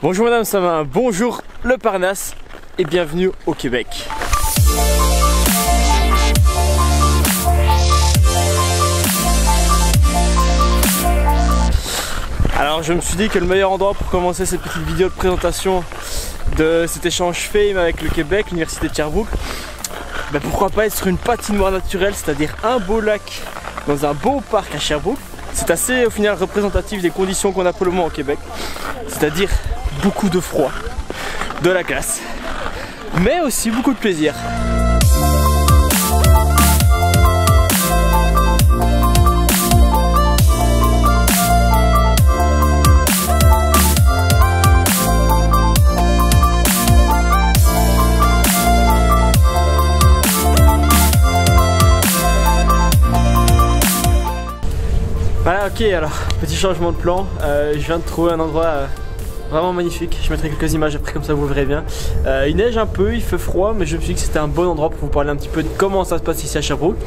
Bonjour madame Savin, bonjour le Parnasse et bienvenue au Québec. Alors je me suis dit que le meilleur endroit pour commencer cette petite vidéo de présentation de cet échange FAME avec le Québec, l'université de Sherbrooke, pourquoi pas être sur une patinoire naturelle, c'est-à-dire un beau lac dans un beau parc à Sherbrooke. C'est assez au final représentatif des conditions qu'on a pour le moment au Québec, c'est-à-dire beaucoup de froid, de la glace, mais aussi beaucoup de plaisir. Voilà, ok, alors petit changement de plan, je viens de trouver un endroit vraiment magnifique. Je mettrai quelques images après, comme ça vous verrez bien. Il neige un peu, il fait froid, mais je me suis dit que c'était un bon endroit pour vous parler un petit peu de comment ça se passe ici à Sherbrooke.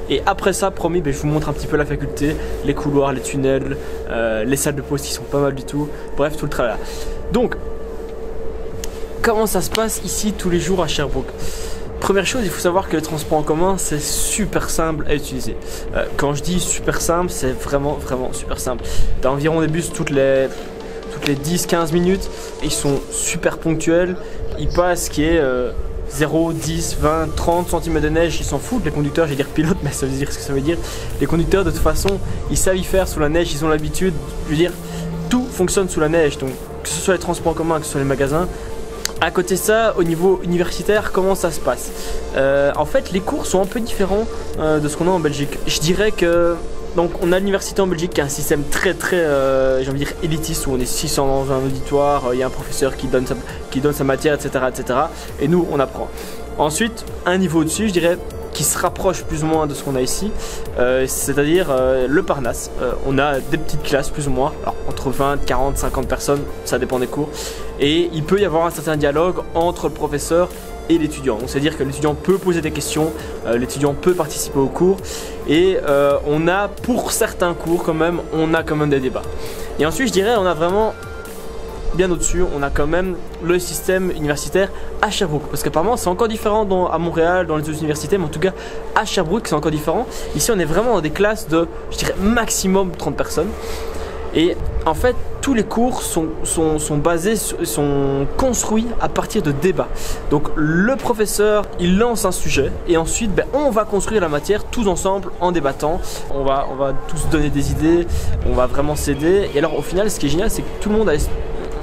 Et après ça, promis, je vous montre un petit peu la faculté, les couloirs, les tunnels, les salles de pause qui sont pas mal du tout, bref, tout le tralala. Donc, comment ça se passe ici tous les jours à Sherbrooke? Première chose, il faut savoir que le transport en commun c'est super simple à utiliser. Quand je dis super simple, c'est vraiment super simple. T'as environ des bus toutes les 10-15 minutes, ils sont super ponctuels, ils passent ce qui est 0, 10, 20, 30 cm de neige, ils s'en foutent, les conducteurs, je vais dire pilotes, mais ça veut dire ce que ça veut dire. Les conducteurs de toute façon, ils savent y faire sous la neige, ils ont l'habitude, je veux dire, tout fonctionne sous la neige, donc que ce soit les transports en commun, que ce soit les magasins. À côté de ça, au niveau universitaire, comment ça se passe? En fait, les cours sont un peu différents de ce qu'on a en Belgique. Je dirais que donc on a l'université en Belgique qui a un système très j'ai envie de dire élitiste, où on est 600 dans un auditoire, il y a un professeur qui donne sa matière, etc., etc. Et nous, on apprend. Ensuite, un niveau au-dessus, je dirais, qui se rapproche plus ou moins de ce qu'on a ici, c'est-à-dire le Parnasse. On a des petites classes plus ou moins, alors, entre 20, 40, 50 personnes, ça dépend des cours. Et il peut y avoir un certain dialogue entre le professeur et l'étudiant. C'est-à-dire que l'étudiant peut poser des questions, l'étudiant peut participer au cours. Et on a, pour certains cours quand même, on a quand même des débats. Et ensuite, je dirais, on a vraiment... bien au-dessus, on a quand même le système universitaire à Sherbrooke, parce qu'apparemment c'est encore différent à Montréal, dans les autres universités, mais en tout cas à Sherbrooke c'est encore différent. Ici on est vraiment dans des classes de, je dirais, maximum 30 personnes. Et en fait tous les cours sont construits à partir de débats. Donc le professeur il lance un sujet et ensuite on va construire la matière tous ensemble en débattant. On va tous donner des idées, on va vraiment s'aider. Et alors au final ce qui est génial, c'est que tout le monde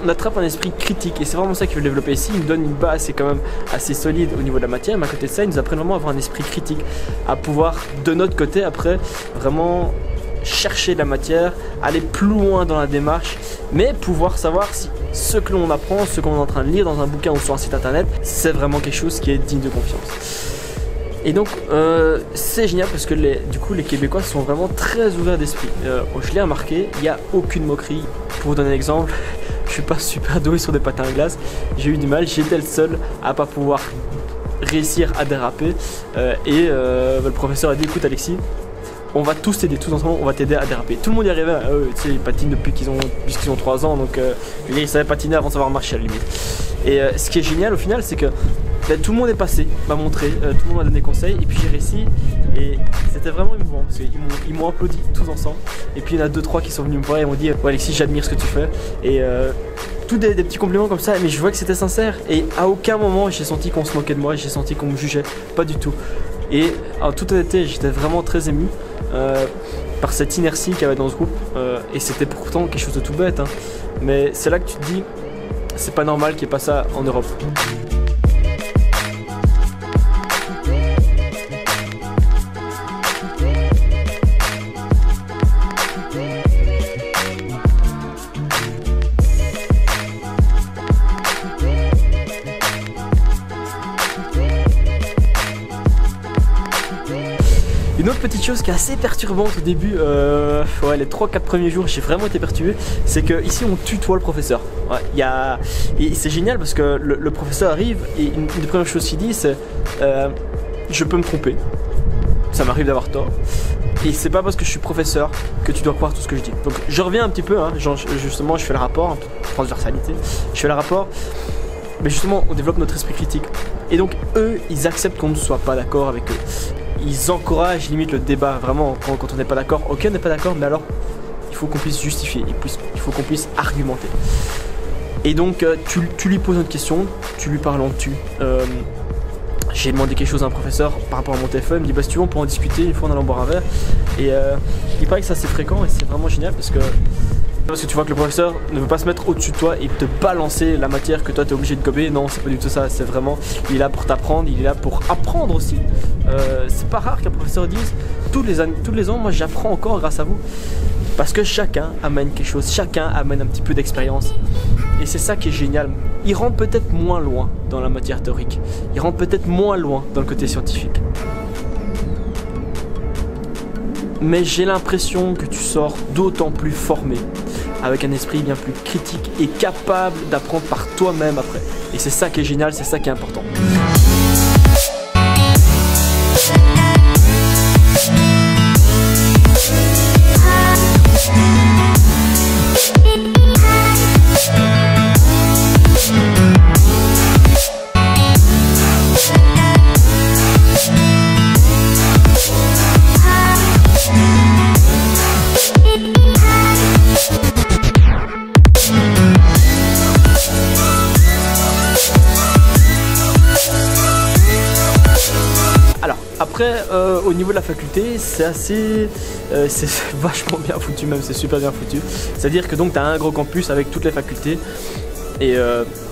on attrape un esprit critique, et c'est vraiment ça qu'ils veulent développer ici. Ils nous donnent une base c'est quand même assez solide au niveau de la matière, mais à côté de ça ils nous apprennent vraiment à avoir un esprit critique, à pouvoir de notre côté après vraiment chercher la matière, aller plus loin dans la démarche, mais pouvoir savoir si ce que l'on apprend, ce qu'on est en train de lire dans un bouquin ou sur un site internet, c'est vraiment quelque chose qui est digne de confiance. Et donc c'est génial parce que du coup les Québécois sont vraiment très ouverts d'esprit. Je l'ai remarqué, il n'y a aucune moquerie. Pour vous donner un exemple, je suis pas super doué sur des patins à glace, j'ai eu du mal, j'étais le seul à pas pouvoir réussir à déraper, le professeur a dit écoute Alexis, on va tous t'aider, tous ensemble, on va t'aider à déraper. Tout le monde y arrivait, tu sais, ils patinent depuis qu'ils ont 3 ans, donc ils savaient patiner avant de savoir marcher à la limite. Et ce qui est génial au final, c'est que tout le monde est passé, m'a montré, tout le monde m'a donné des conseils, et puis j'ai réussi, et c'était vraiment émouvant, parce qu'ils m'ont applaudi tous ensemble, et puis il y en a 2-3 qui sont venus me voir et m'ont dit ouais Alexis, j'admire ce que tu fais, et tous des petits compliments comme ça, mais je vois que c'était sincère, et à aucun moment j'ai senti qu'on se moquait de moi, j'ai senti qu'on me jugeait, pas du tout. Et en toute honnêteté, j'étais vraiment très ému par cette inertie qu'il y avait dans ce groupe, et c'était pourtant quelque chose de tout bête, hein. Mais c'est là que tu te dis, c'est pas normal qu'il n'y ait pas ça en Europe. Une autre petite chose qui est assez perturbante au début, les 3-4 premiers jours j'ai vraiment été perturbé, c'est que ici on tutoie le professeur. Ouais, et c'est génial parce que le professeur arrive et une des premières choses qu'il dit c'est je peux me tromper. ça m'arrive d'avoir tort. Et c'est pas parce que je suis professeur que tu dois croire tout ce que je dis. Donc je reviens un petit peu, hein, justement je fais le rapport, un peu de transversalité, je fais le rapport, mais justement on développe notre esprit critique. Et donc eux, ils acceptent qu'on ne soit pas d'accord avec eux. Ils encouragent limite le débat, vraiment, quand on n'est pas d'accord, ok on n'est pas d'accord, mais alors il faut qu'on puisse justifier, il faut qu'on puisse argumenter. Et donc tu lui poses une question, tu lui parles en dessus. J'ai demandé quelque chose à un professeur par rapport à mon téléphone, il me dit bah si tu veux on peut en discuter, une fois en allant boire un verre. Et il paraît que ça c'est fréquent et c'est vraiment génial parce que tu vois que le professeur ne veut pas se mettre au-dessus de toi et te balancer la matière que toi tu es obligé de gober. Non, c'est pas du tout ça, c'est vraiment, il est là pour t'apprendre, il est là pour apprendre aussi. C'est pas rare qu'un professeur dise tous les ans moi j'apprends encore grâce à vous. Parce que chacun amène quelque chose, chacun amène un petit peu d'expérience. Et c'est ça qui est génial. Il rentre peut-être moins loin dans la matière théorique. Il rentre peut-être moins loin dans le côté scientifique. Mais j'ai l'impression que tu sors d'autant plus formé, avec un esprit bien plus critique et capable d'apprendre par toi-même après. Et c'est ça qui est génial, c'est ça qui est important. Après, au niveau de la faculté, c'est assez... c'est vachement bien foutu même, c'est super bien foutu. C'est-à-dire que donc tu as un gros campus avec toutes les facultés. Et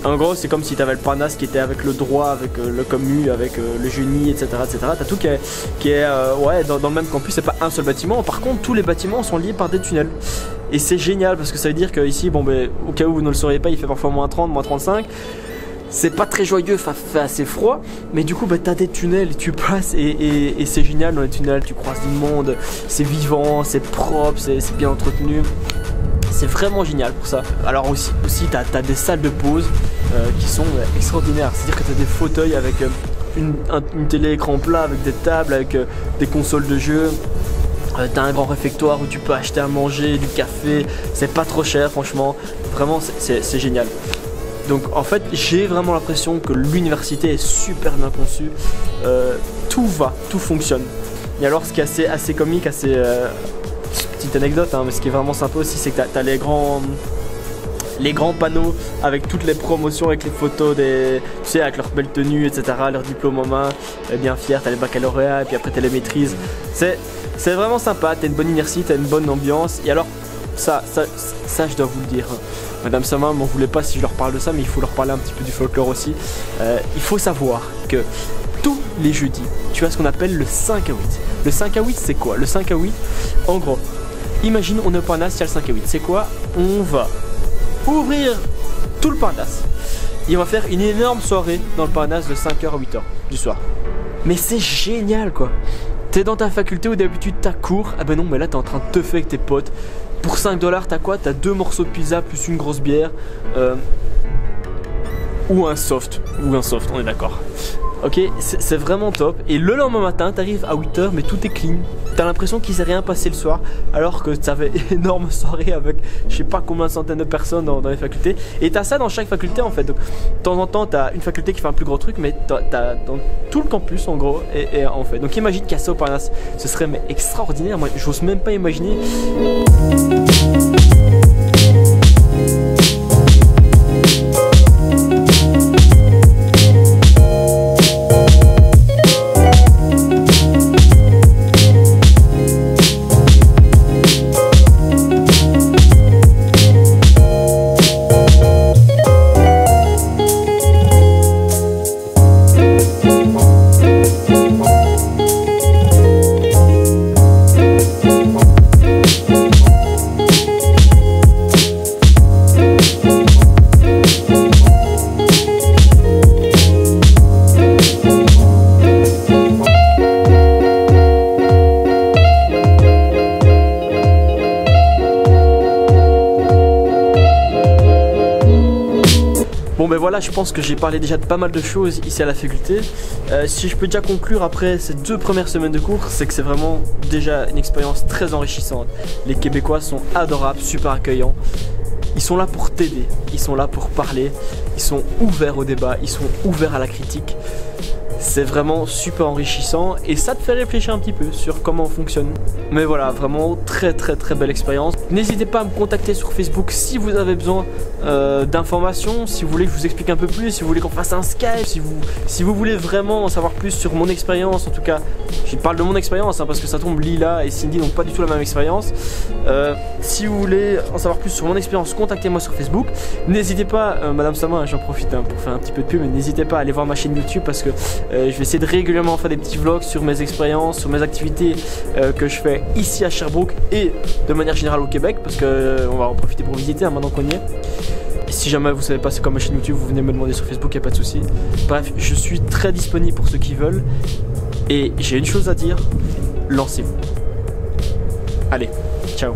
en gros, c'est comme si tu avais le Parnasse qui était avec le droit, avec le commu, avec le génie, etc. etc. Tu as tout qui est ouais, dans le même campus, c'est pas un seul bâtiment. Par contre, tous les bâtiments sont liés par des tunnels. Et c'est génial parce que ça veut dire qu'ici, bon, ben, au cas où vous ne le sauriez pas, il fait parfois moins 30, moins 35. C'est pas très joyeux, ça fait assez froid, mais du coup bah, t'as des tunnels, tu passes et c'est génial dans les tunnels, tu croises du monde, c'est vivant, c'est propre, c'est bien entretenu. C'est vraiment génial pour ça. Alors aussi t'as des salles de pause qui sont extraordinaires, c'est-à-dire que t'as des fauteuils avec une télé écran plat, avec des tables, avec des consoles de jeux. T'as un grand réfectoire où tu peux acheter à manger, du café, c'est pas trop cher franchement, vraiment c'est génial. Donc en fait j'ai vraiment l'impression que l'université est super bien conçue, tout va, tout fonctionne. Et alors ce qui est assez comique, assez petite anecdote, hein, mais ce qui est vraiment sympa aussi c'est que t'as les grands panneaux avec toutes les promotions, avec les photos des, tu sais, avec leurs belles tenues, etc., leur diplôme en main, bien fiers, t'as les baccalauréats et puis après t'as les maîtrises. C'est vraiment sympa, t'as une bonne inertie, t'as une bonne ambiance. Et alors ça je dois vous le dire, hein. Madame Sama m'en voulait pas si je leur parle de ça, mais il faut leur parler un petit peu du folklore aussi. Il faut savoir que tous les jeudis, tu as ce qu'on appelle le 5 à 8. Le 5 à 8 c'est quoi? Le 5 à 8, en gros, imagine on est au Parnasse, il y a le 5 à 8. C'est quoi? On va ouvrir tout le Parnasse et on va faire une énorme soirée dans le Parnasse de 5h à 8h du soir. Mais c'est génial quoi. T'es dans ta faculté où d'habitude t'as cours, ah ben non mais là t'es en train de te faire avec tes potes. Pour 5 $, t'as quoi? T'as 2 morceaux de pizza plus une grosse bière. Ou un soft, on est d'accord. Ok, c'est vraiment top. Et le lendemain matin, t'arrives à 8h, mais tout est clean. T'as l'impression qu'il s'est rien passé le soir, alors que t'avais énorme soirée avec je sais pas combien de centaines de personnes dans les facultés. Et t'as ça dans chaque faculté en fait. Donc, de temps en temps, t'as une faculté qui fait un plus gros truc, mais t'as dans tout le campus en gros. Et en fait, donc imagine qu'il y a ça au Parnasse. Ce serait mais extraordinaire. Moi, j'ose même pas imaginer. Bon ben voilà, je pense que j'ai parlé déjà de pas mal de choses ici à la faculté. Si je peux déjà conclure après ces 2 premières semaines de cours, c'est que c'est vraiment déjà une expérience très enrichissante. Les Québécois sont adorables, super accueillants. Ils sont là pour t'aider, ils sont là pour parler, ils sont ouverts au débat, ils sont ouverts à la critique. C'est vraiment super enrichissant et ça te fait réfléchir un petit peu sur comment on fonctionne. Mais voilà, vraiment très belle expérience. N'hésitez pas à me contacter sur Facebook si vous avez besoin d'informations, si vous voulez que je vous explique un peu plus, si vous voulez qu'on fasse un Skype, si vous voulez vraiment en savoir plus sur mon expérience. En tout cas, je parle de mon expérience parce que ça tombe, Lila et Cindy n'ont pas du tout la même expérience. Si vous voulez en savoir plus sur mon expérience, contactez-moi sur Facebook. N'hésitez pas, Madame Sama, j'en profite pour faire un petit peu de pub, mais n'hésitez pas à aller voir ma chaîne YouTube parce que je vais essayer de régulièrement faire des petits vlogs sur mes expériences, sur mes activités que je fais ici à Sherbrooke et de manière générale au Québec parce que on va en profiter pour visiter maintenant qu'on y est. Et si jamais vous savez pas c'est quoi ma chaîne YouTube, vous venez me demander sur Facebook, il n'y a pas de souci. Bref, je suis très disponible pour ceux qui veulent et j'ai une chose à dire, lancez-vous. Allez, ciao.